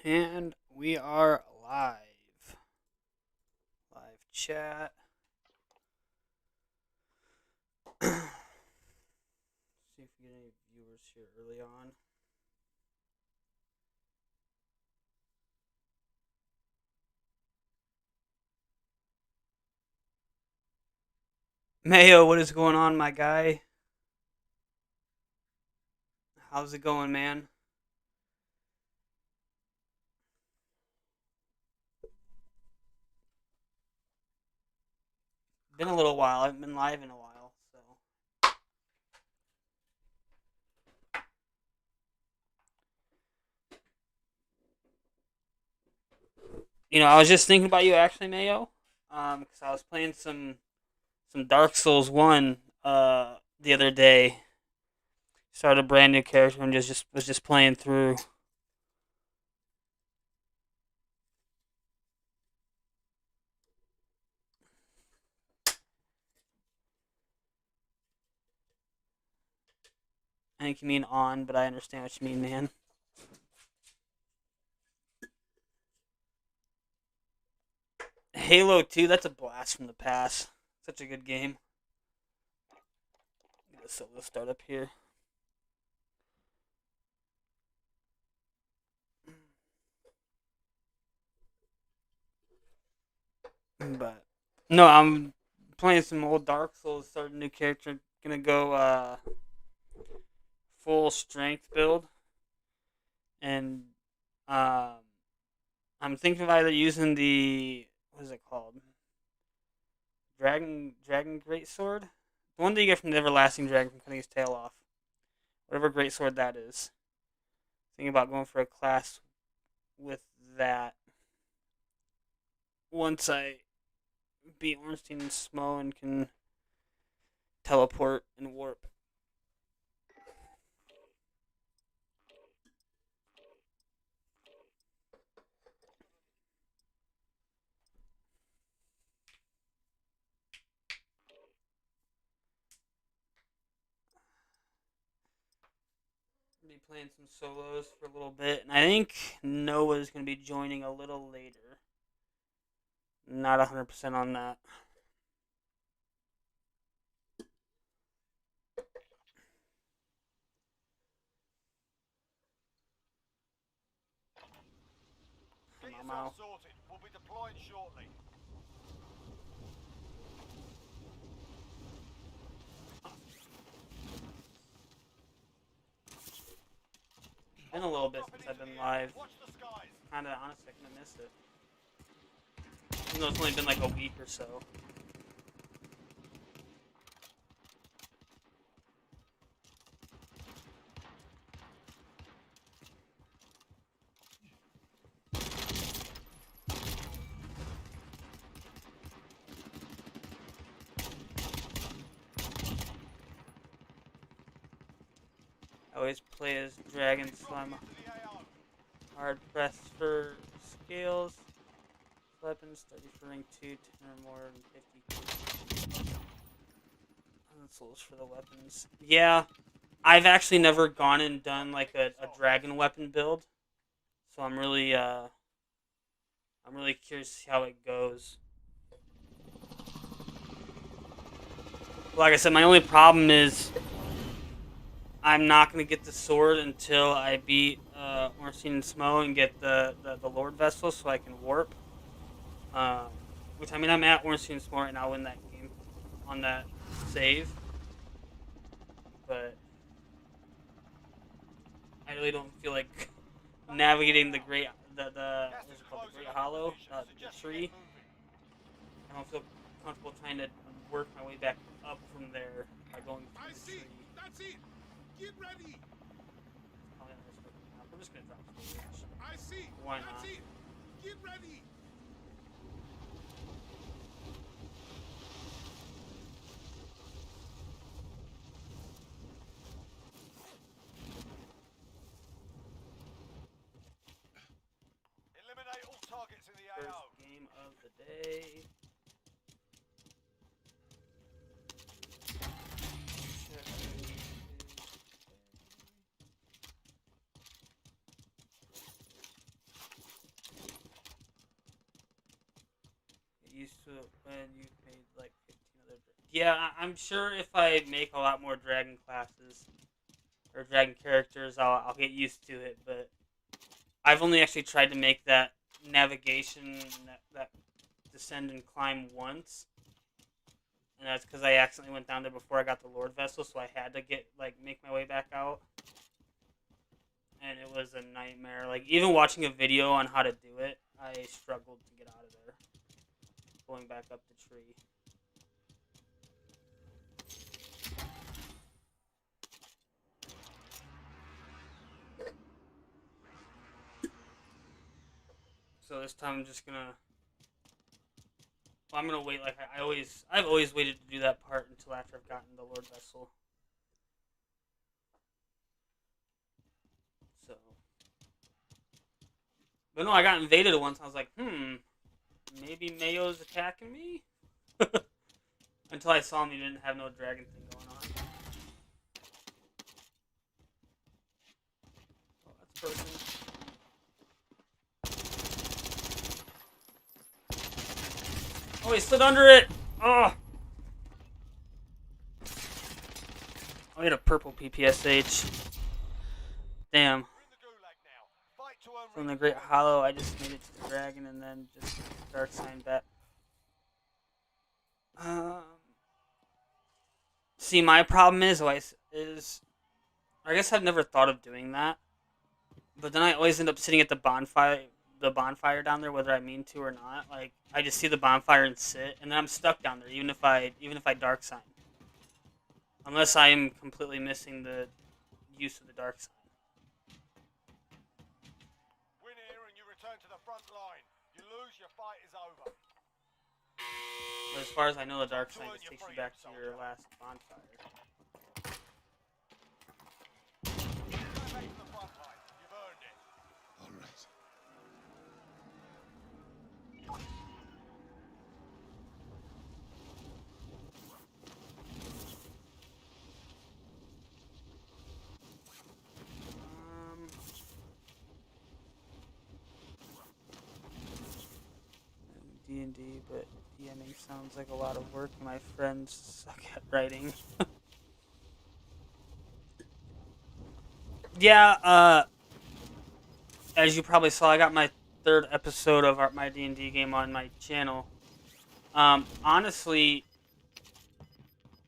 And we are live. Live chat. See if we get any viewers here early on. Mayo, what is going on, my guy? How's it going, man? Been a little while. I haven't been live in a while, so. I was just thinking about you actually, Mayo. Because I was playing some Dark Souls 1 the other day. Started a brand new character and just was just playing through. I think you mean on, but I understand what you mean, man. Halo 2, that's a blast from the past. Such a good game. Get a solo start up here. But no, I'm playing some old Dark Souls, starting a new character. Gonna go full strength build, and um, I'm thinking of either using the what is it called, Dragon Great Sword, the one that you get from the Everlasting Dragon from cutting his tail off, whatever great sword that is. Thinking about going for a class with that once I beat Ornstein and Smo and can teleport and warp. Be playing some solos for a little bit, and I think Noah's going to be joining a little later. Not 100% on that. Get yourself sorted. We'll be deploying shortly. Been a little bit since I've been live. Watch the skies. Kinda, honestly, I kinda missed it. Even though it's only been like a week or so. I always play as Dragon, so I'm hard pressed for scales. Weapons, 30 for rank 2, 10 or more, and 50. Consoles for the weapons. Yeah, I've actually never gone and done like a dragon weapon build. So I'm really curious to see how it goes. Like I said, my only problem is I'm not gonna get the sword until I beat Ornstein and Smo and get the Lord Vessel so I can warp. Um, which I mean I'm at Ornstein and Smo right now in that game on that save, but I really don't feel like navigating the what's it called, the Great Hollow, the tree. I don't feel comfortable trying to work my way back up from there by going through the tree. That's it. Get ready. We're just gonna drop storage. I see. Why not? That's it. Get ready. Eliminate all targets in the AO. First game of the day. used to it when you've made like 15 other. Yeah, I'm sure if I make a lot more dragon classes or dragon characters, I'll get used to it. But I've only actually tried to make that navigation, that descend and climb once, and that's because I accidentally went down there before I got the Lord Vessel, so I had to make my way back out, and it was a nightmare. Like even watching a video on how to do it, I struggled to get out of there, going back up the tree. So this time I'm just gonna. Well, I'm gonna wait. Like I've always waited to do that part until after I've gotten the Lord Vessel. So, but no, I got invaded once. I was like, maybe Mayo's attacking me. Until I saw him, he didn't have no dragon thing going on. Oh, that's broken. Oh, he slid under it! Oh! Oh, he had a purple PPSH. Damn. From the Great Hollow, I just made it to the dragon and then just Dark Sign bet. See, my problem is I guess I've never thought of doing that. But then I always end up sitting at the bonfire down there, whether I mean to or not. Like I just see the bonfire and sit, and then I'm stuck down there, even if I dark sign, unless I am completely missing the use of the dark sign. Win here and you return to the front line. You lose, your fight is over. But as far as I know, the dark sign just takes you back to your last bonfire. Back to the front line. You've earned it. All right. D&D, but DMing sounds like a lot of work, and my friends suck at writing. Yeah, as you probably saw, I got my third episode of my D&D game on my channel. Honestly,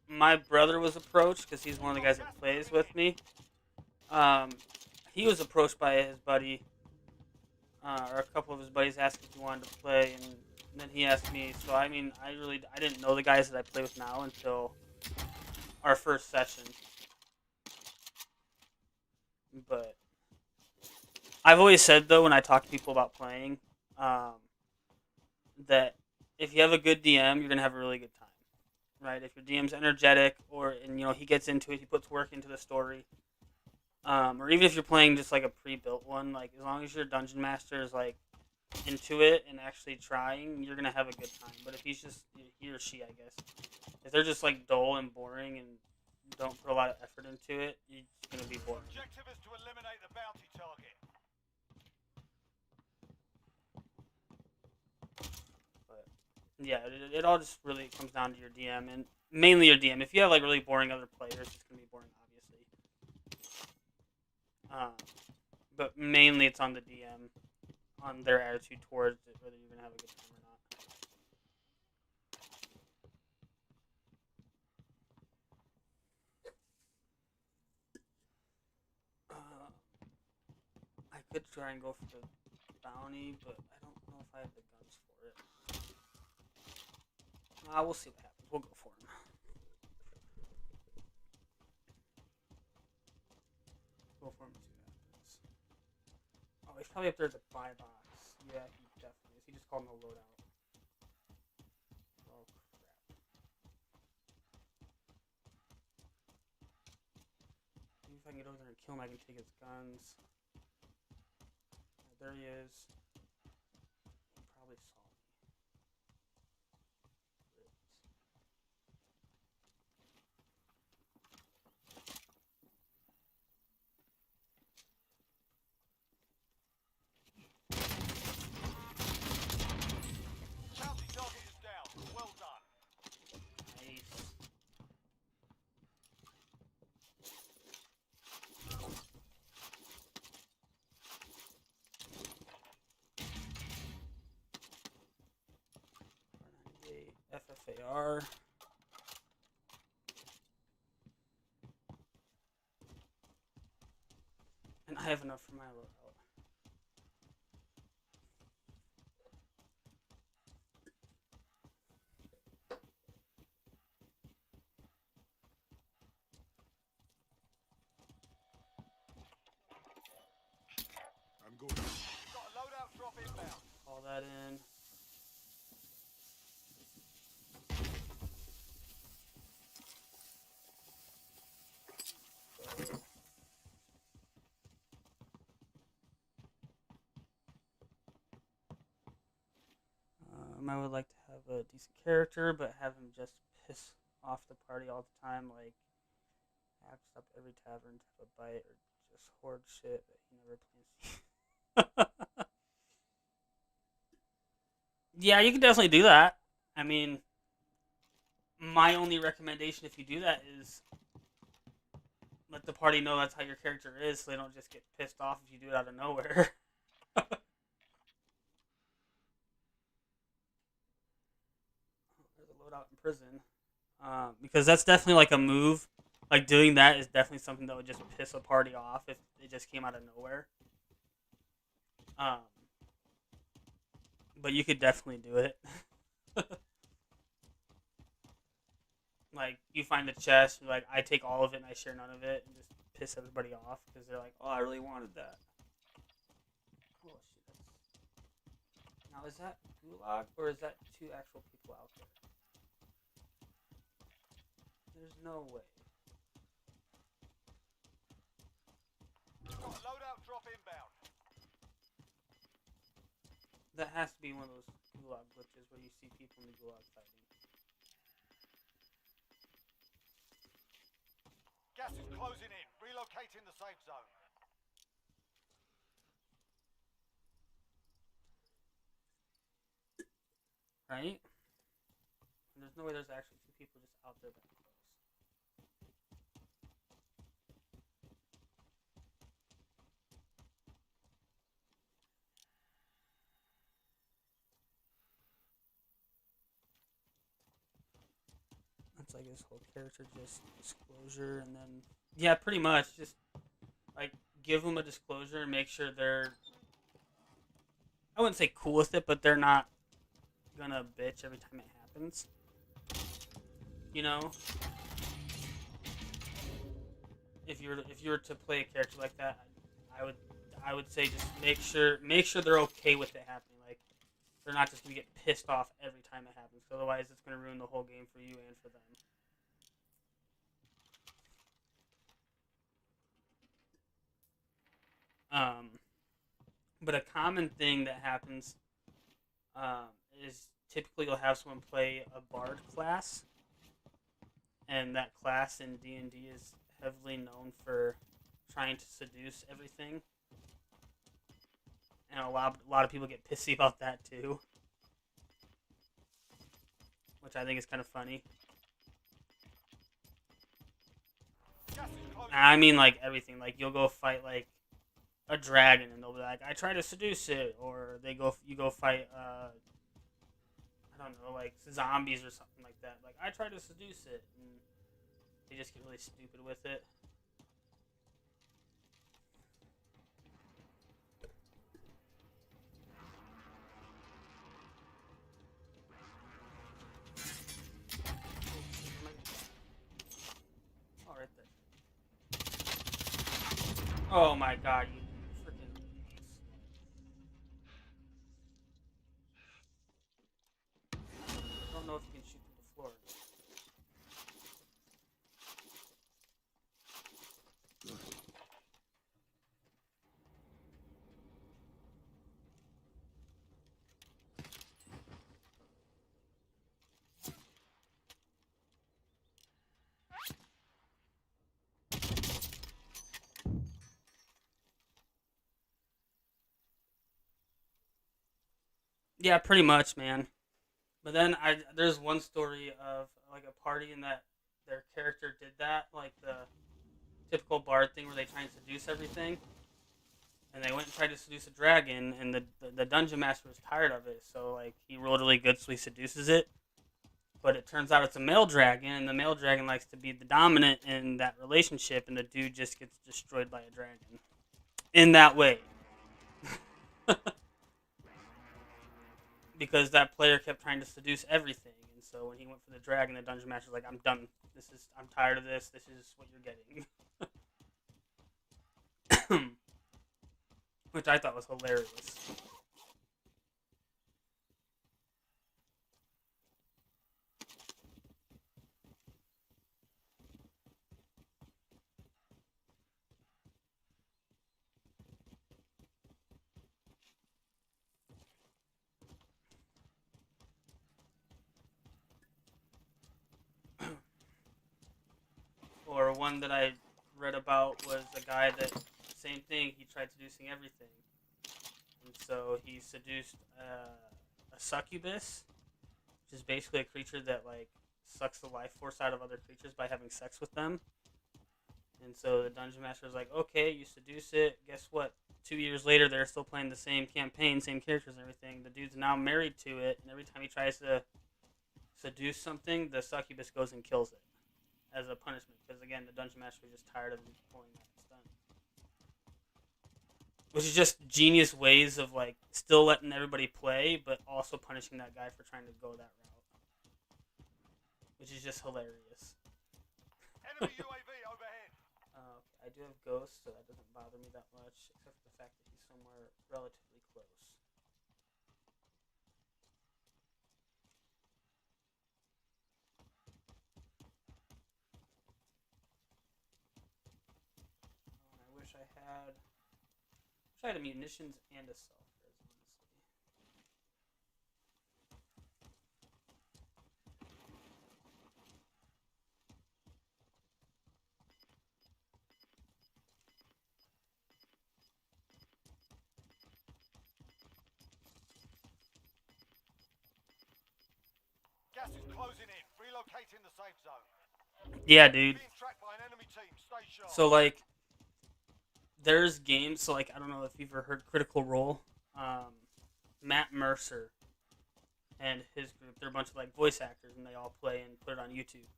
my brother was approached, because he's one of the guys that plays with me. He was approached by his buddy, or a couple of his buddies asked if he wanted to play, and then he asked me. So I mean, I didn't know the guys that I play with now until our first session. But I've always said though, when I talk to people about playing, that if you have a good DM, you're gonna have a really good time, right? If your DM's energetic, and he gets into it, he puts work into the story. Or even if you're playing just like a pre-built one, like as long as your dungeon master is like into it and actually trying, you're gonna have a good time. But if he or she, I guess, if they're just like dull and boring and don't put a lot of effort into it, it's gonna be boring. Objective is to eliminate the bounty target. But yeah, it all just really comes down to your DM, and mainly your DM. If you have like really boring other players, it's gonna be boring, obviously. But mainly it's on the DM, on their attitude towards it, whether you're gonna have a good time or not. I could try and go for the bounty, but I don't know if I have the guns for it. We'll see what happens. We'll go for him. Go for him and see what happens. Oh, he's probably up there at the buy box. Yeah, he definitely is. He just called him a loadout. Oh, crap. Maybe if I can get over there and kill him, I can take his guns. There he is. He probably saw me. Bounty target is down. AR. And I have enough for my loadout. I'm going. Got a loadout drop inbound. Call that in. I would like to have a decent character, but have him just piss off the party all the time, like act up every tavern to have a bite, or just hoard shit that he never plans. Yeah, you can definitely do that. I mean, my only recommendation if you do that is let the party know that's how your character is, so they don't just get pissed off if you do it out of nowhere. There's a loadout in prison. Because that's definitely like a move. Like doing that is definitely something that would just piss a party off if it just came out of nowhere. But you could definitely do it. Like you find the chest, you're like I take all of it and I share none of it, and just piss everybody off because they're like, oh, I really wanted that. Oh shit! Now is that gulag or is that two actual people out there? There's no way. Got a loadout drop inbound. That has to be one of those gulag glitches where you see people in the gulag fighting. Gas is closing in. Relocating the safe zone. Right? And there's no way there's actually two people just out there that close. That's like his whole character, just disclosure, and then yeah, pretty much just like give them a disclosure and make sure they're, I wouldn't say cool with it, but they're not gonna bitch every time it happens. You know, if you were to play a character like that, I would say just make sure they're okay with it happening. Like they're not just gonna get pissed off every time it happens. Otherwise, it's gonna ruin the whole game for you and for them. But a common thing that happens is typically you'll have someone play a bard class, and that class in D&D is heavily known for trying to seduce everything, and a lot of people get pissy about that too, which I think is kind of funny. I mean, like everything. Like you'll go fight like a dragon, and they'll be like, "I try to seduce it," or you go fight, I don't know, like zombies or something like that. Like I try to seduce it, and they just get really stupid with it. Oh, right there. Oh my god, you freaking idiots. I don't know if you can shoot through the floor. Yeah, pretty much, man. But then there's one story of like a party in that their character did that, like the typical bard thing where they try and seduce everything, and they went and tried to seduce a dragon, and the dungeon master was tired of it, so like he rolled really good, so he seduces it. But it turns out it's a male dragon, and the male dragon likes to be the dominant in that relationship, and the dude just gets destroyed by a dragon. In that way. Because that player kept trying to seduce everything. And so when he went for the dragon, the dungeon master was like, I'm done. I'm tired of this. This is what you're getting. Which I thought was hilarious. Or one that I read about was a guy that, same thing, he tried seducing everything. And so he seduced a succubus, which is basically a creature that like sucks the life force out of other creatures by having sex with them. And so the dungeon master was like, okay, you seduce it. Guess what? 2 years later, they're still playing the same campaign, same characters and everything. The dude's now married to it, and every time he tries to seduce something, the succubus goes and kills it as a punishment. Because again, the dungeon master was just tired of pulling that stunt. Which is just genius ways of like still letting everybody play, but also punishing that guy for trying to go that route. Which is just hilarious. Enemy UAV overhead. I do have ghosts, so that doesn't bother me that much, except for the fact that he's somewhere relatively close. I wish I had a munitions and a self-res, honestly. Gas is closing in. Relocating the safe zone. Yeah, dude. Being tracked by an enemy team. Stay sharp. So like, there's games. So like, I don't know if you've ever heard Critical Role. Matt Mercer and his group. They're a bunch of like voice actors, and they all play and put it on YouTube.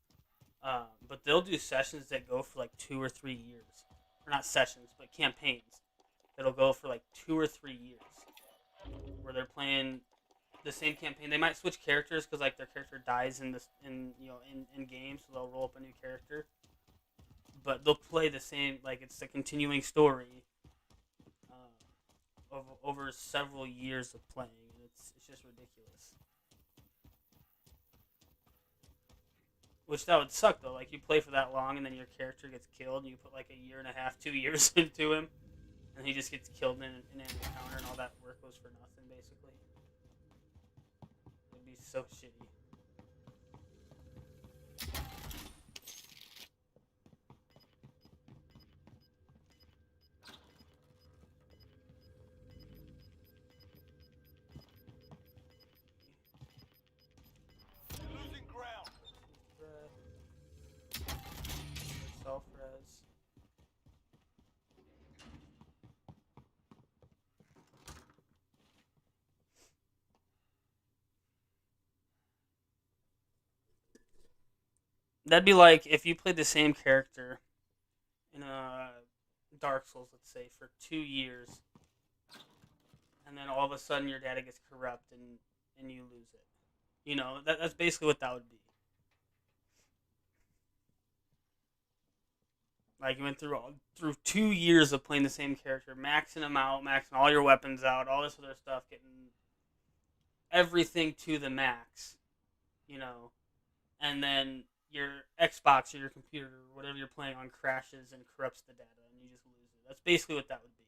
But they'll do sessions that go for like 2 or 3 years, or not sessions, but campaigns that'll go for like 2 or 3 years, where they're playing the same campaign. They might switch characters because like their character dies in this in game, so they'll roll up a new character. But they'll play the same, like it's a continuing story over several years of playing, and it's just ridiculous. Which that would suck though. Like you play for that long, and then your character gets killed, and you put like a year and a half, 2 years into him, and he just gets killed in an encounter, and all that work goes for nothing, basically. It'd be so shitty. Losing ground. Self-res. That'd be like if you played the same character in a Dark Souls, let's say, for 2 years, and then all of a sudden your data gets corrupt and you lose it. That's basically what that would be. Like you went through 2 years of playing the same character, maxing them out, maxing all your weapons out, all this other stuff, getting everything to the max, and then your Xbox or your computer or whatever you're playing on crashes and corrupts the data, and you just lose it. That's basically what that would be.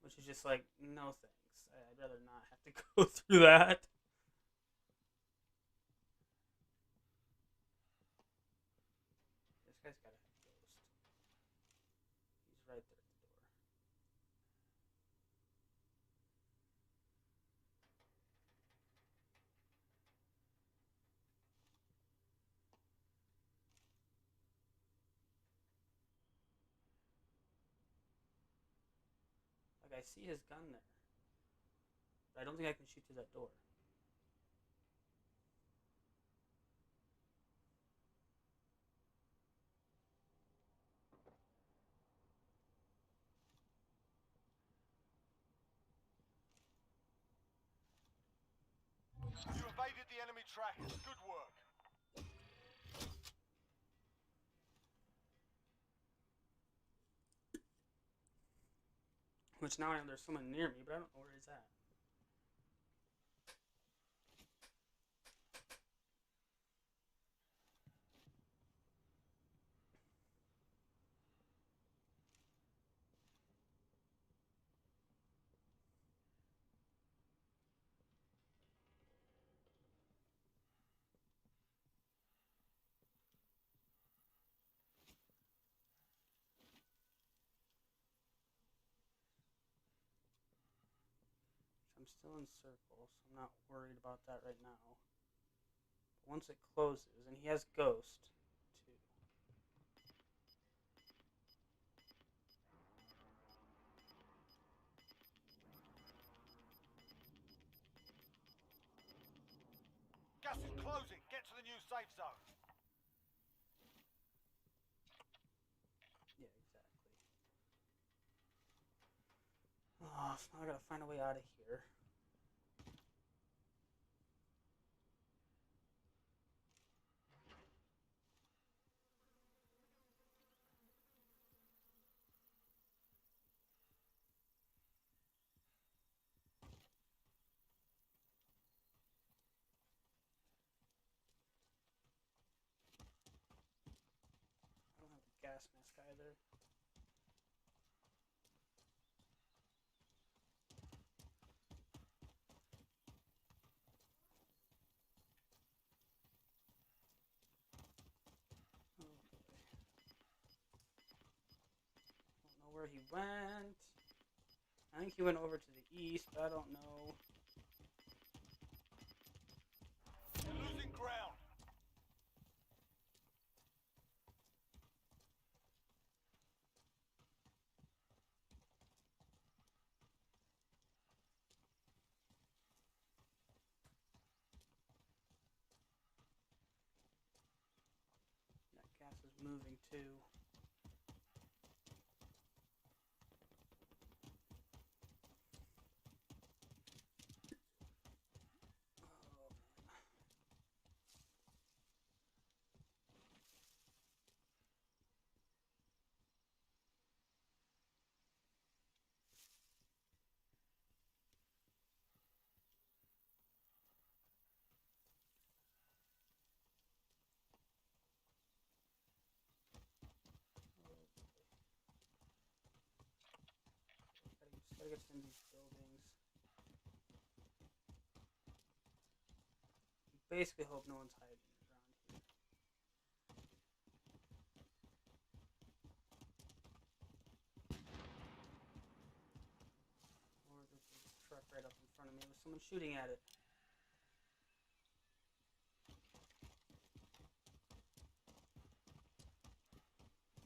Which is just like, no thanks. I'd rather not have to go through that. This guy's gotta have Ghost. He's right there at the door. Like, I see his gun there. But I don't think I can shoot through that door. You evaded the enemy trackers. Good work. Which now I know there's someone near me, but I don't know where he's at. I'm still in circle, so I'm not worried about that right now. But once it closes, and he has Ghost, too. Gas is closing. Get to the new safe zone. Yeah, exactly. Oh, so now I gotta find a way out of here. I don't have the gas mask either. Oh boy. Don't know where he went. I think he went over to the east, but I don't know. You're losing ground. That gas is moving too. Just gotta get to these buildings. Basically hope no one's hiding around here. Or there's a truck right up in front of me with someone shooting at it.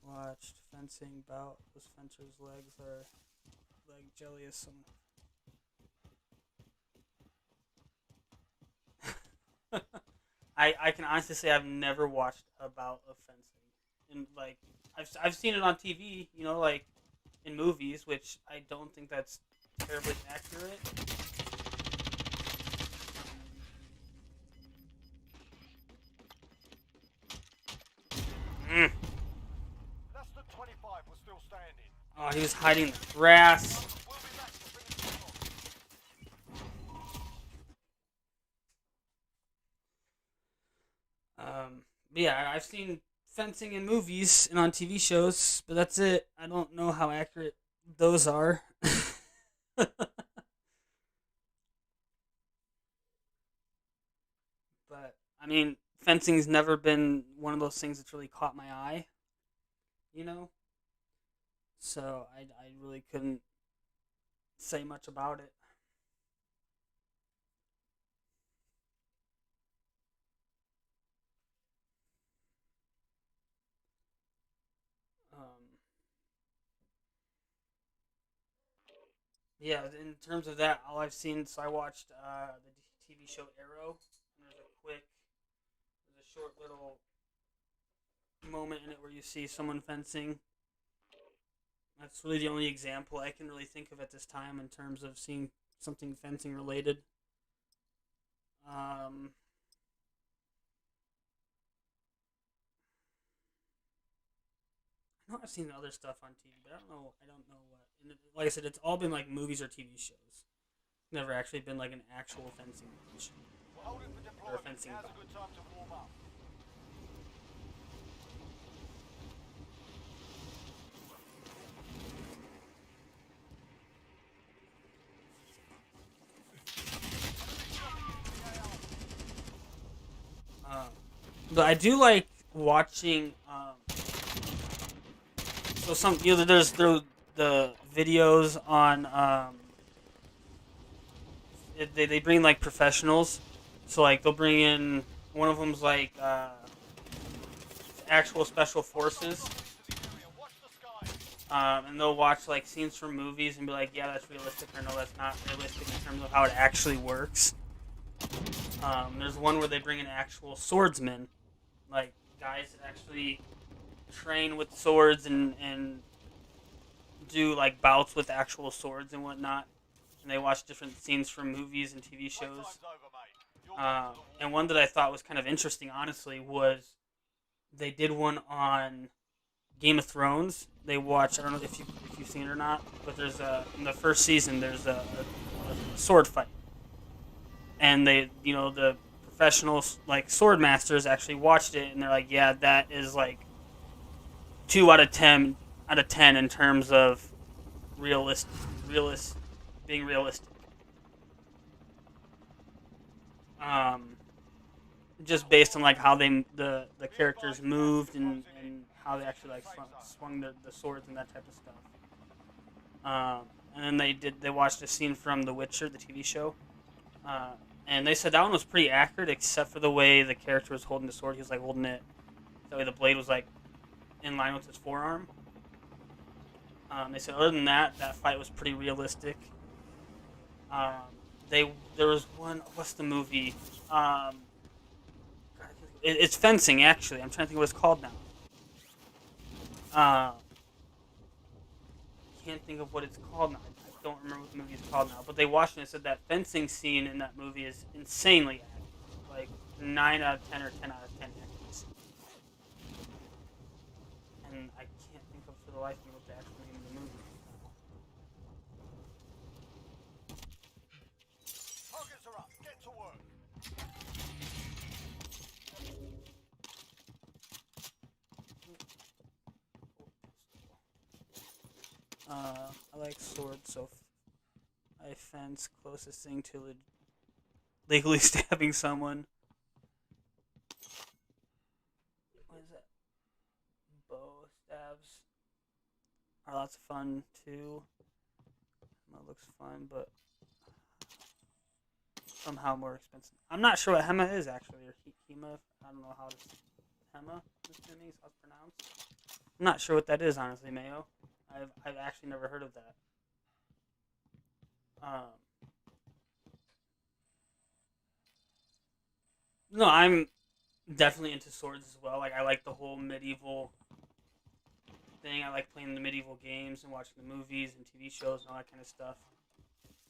Watched fencing bout. Those fencers' legs are leg jelly as some. I can honestly say I've never watched a bout of fencing, and like I've seen it on TV, you know, like in movies, which I don't think that's terribly accurate. Mm. Less than 25 was still standing. Oh, he was hiding in the grass. We'll be back to finish this off. But yeah, I've seen fencing in movies and on TV shows, but that's it. I don't know how accurate those are. But I mean, fencing's never been one of those things that's really caught my eye, you know. So I really couldn't say much about it. Um, Yeah, in terms of that, all I've seen, so I watched the TV show Arrow, and there's a short little moment in it where you see someone fencing. That's really the only example I can really think of at this time in terms of seeing something fencing related. Um, I know I've seen other stuff on TV, but I don't know. I don't know what. And like I said, it's all been like movies or TV shows. Never actually been like an actual fencing match We're holding for or a deployment. fencing Now's a bout. good time to warm up. Um, but I do like watching. So some there's the videos on they bring like professionals, so like they'll bring in one of them's like actual special forces, Watch the skies. and they'll watch like scenes from movies and be like, yeah, that's realistic, or no, that's not realistic in terms of how it actually works. There's one where they bring in actual swordsmen, like guys that actually train with swords and do like bouts with actual swords and whatnot. And they watch different scenes from movies and TV shows. Playtime's over, mate. You're back to the And one that I thought was kind of interesting, honestly, was they did one on Game of Thrones. They watch. I don't know if you've seen it or not, but there's in the first season there's a sword fight, and the professional like sword masters actually watched it, and they're like, yeah, that is like 2 out of 10 in terms of realist realist being realistic. Um, just based on like how the characters moved and how they actually like swung the swords and that type of stuff. And then they watched a scene from The Witcher, the TV show, uh, and they said that one was pretty accurate, except for the way the character was holding the sword. He was like holding it that way the blade was like in line with his forearm. They said other than that, that fight was pretty realistic. Um, there was one. What's the movie? It's fencing actually. I'm trying to think what it's called now. Uh, can't think of what it's called now. I don't remember what the movie is called now. But they watched it and said that fencing scene in that movie is insanely accurate. Like 9 out of 10 or 10 out of 10 accuracy. And I can't think of for the life of me what the actual name of the movie is. targets are up. Get to work. I like swords, so I fence closest thing to legally stabbing someone. What is that? Bow stabs are lots of fun too. It looks fun, but somehow more expensive. I'm not sure what Hema is actually, or Hema. I don't know how to Hema. This is how it's pronounced. I'm not sure what that is, honestly, Mayo. I've actually never heard of that. No, I'm definitely into swords as well. Like I like the whole medieval thing. I like playing the medieval games and watching the movies and TV shows and all that kind of stuff.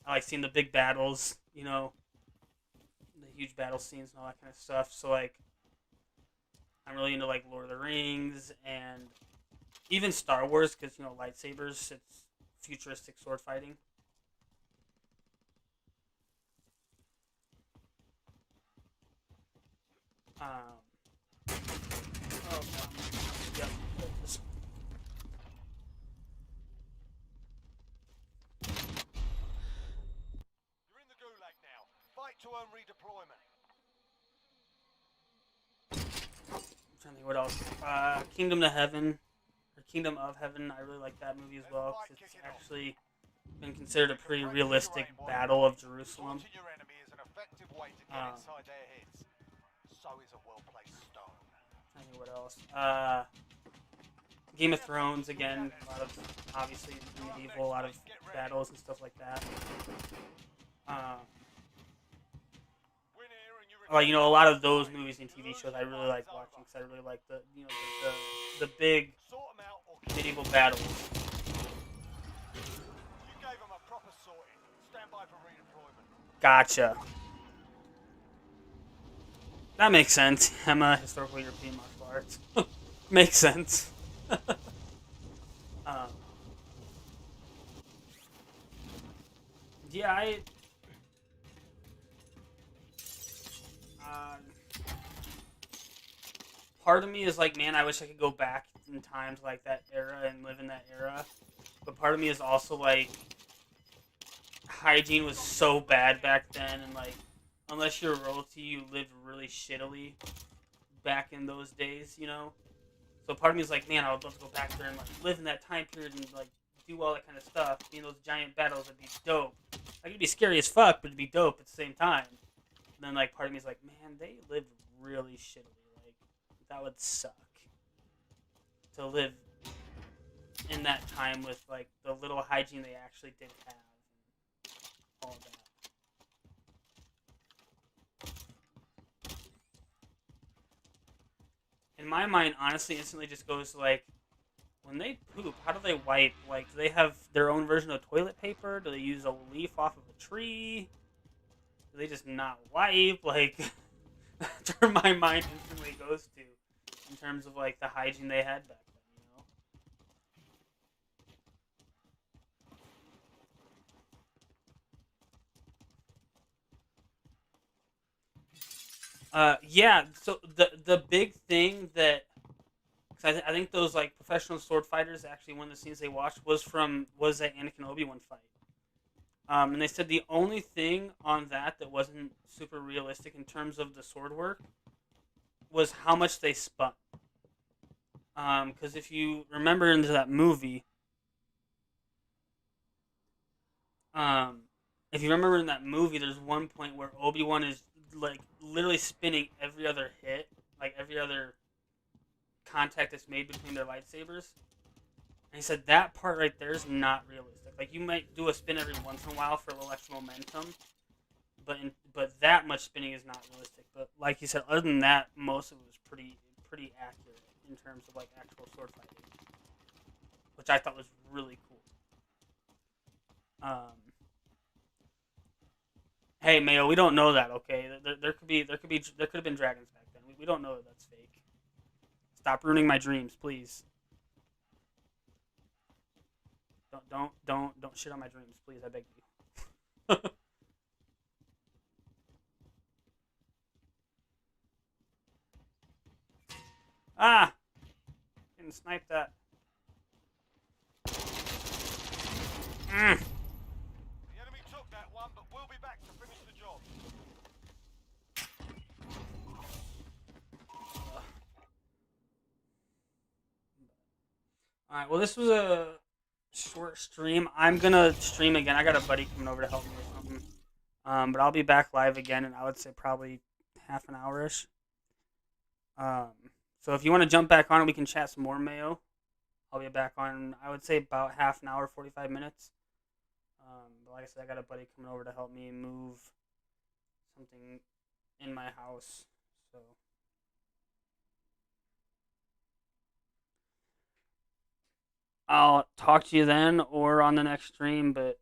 I like seeing the big battles, the huge battle scenes and all that kind of stuff. So like, I'm really into like Lord of the Rings and even Star Wars because lightsabers. It's futuristic sword fighting. Um, oh, yep. You're in the gulag now. Fight to earn redeployment. I'm trying to think what else. Kingdom to Heaven, or Kingdom of Heaven. I really like that movie as well because it's actually been considered a pretty realistic battle of Jerusalem. Taunting your enemy is an effective way to get inside their heads. So is a well-placed stone. I think what else. Game of Thrones again, a lot of obviously medieval, a lot of battles and stuff like that. Uh, like a lot of those movies and TV shows I really like watching because I really like the big medieval battles. You gave them a proper sorting. Stand by for redeployment. Gotcha. That makes sense. I'm a historical European martial arts. Makes sense. um, yeah, uh, part of me is like, man, I wish I could go back in time to like that era and live in that era. But part of me is also like, hygiene was so bad back then, and like, unless you're royalty, you lived really shittily back in those days. So part of me is like, man, I would love to go back there and like live in that time period and like do all that kind of stuff. Be in those giant battles, it'd be dope. Like it'd be scary as fuck, but it'd be dope at the same time. And then like part of me is like, man, they lived really shittily. Like that would suck to live in that time with like the little hygiene they actually did have and all that. In my mind, honestly, instantly just goes to like, when they poop, how do they wipe? Like, do they have their own version of toilet paper? Do they use a leaf off of a tree? Do they just not wipe? Like, that's where my mind instantly goes to in terms of like the hygiene they had back then. Yeah. So the big thing that, cause I think those like professional sword fighters, actually one of the scenes they watched was that Anakin Obi-Wan fight. And they said the only thing on that wasn't super realistic in terms of the sword work was how much they spun. Because if you remember into that movie, um, if you remember in that movie, there's one point where Obi-Wan is like literally spinning every other hit, like every other contact that's made between their lightsabers. And he said that part right there is not realistic. Like you might do a spin every once in a while for a little extra momentum, but that much spinning is not realistic. But like you said, other than that, most of it was pretty accurate in terms of like actual sword fighting, which I thought was really cool. Um, hey Mayo, we don't know that. Okay, there could have been dragons back then. We don't know that that's fake. Stop ruining my dreams, please. Don't shit on my dreams, please. I beg you. Ah, didn't snipe that. Mm. The enemy took that one, but we'll be back to finish the job. All right. Well, this was a short stream. I'm gonna stream again. I got a buddy coming over to help me or something. But I'll be back live again, and I would say probably half an hour ish. Um, so if you want to jump back on, we can chat some more, Mayo. I'll be back on. I would say about half an hour, 45 minutes. But like I said, I got a buddy coming over to help me move something in my house. So I'll talk to you then or on the next stream. But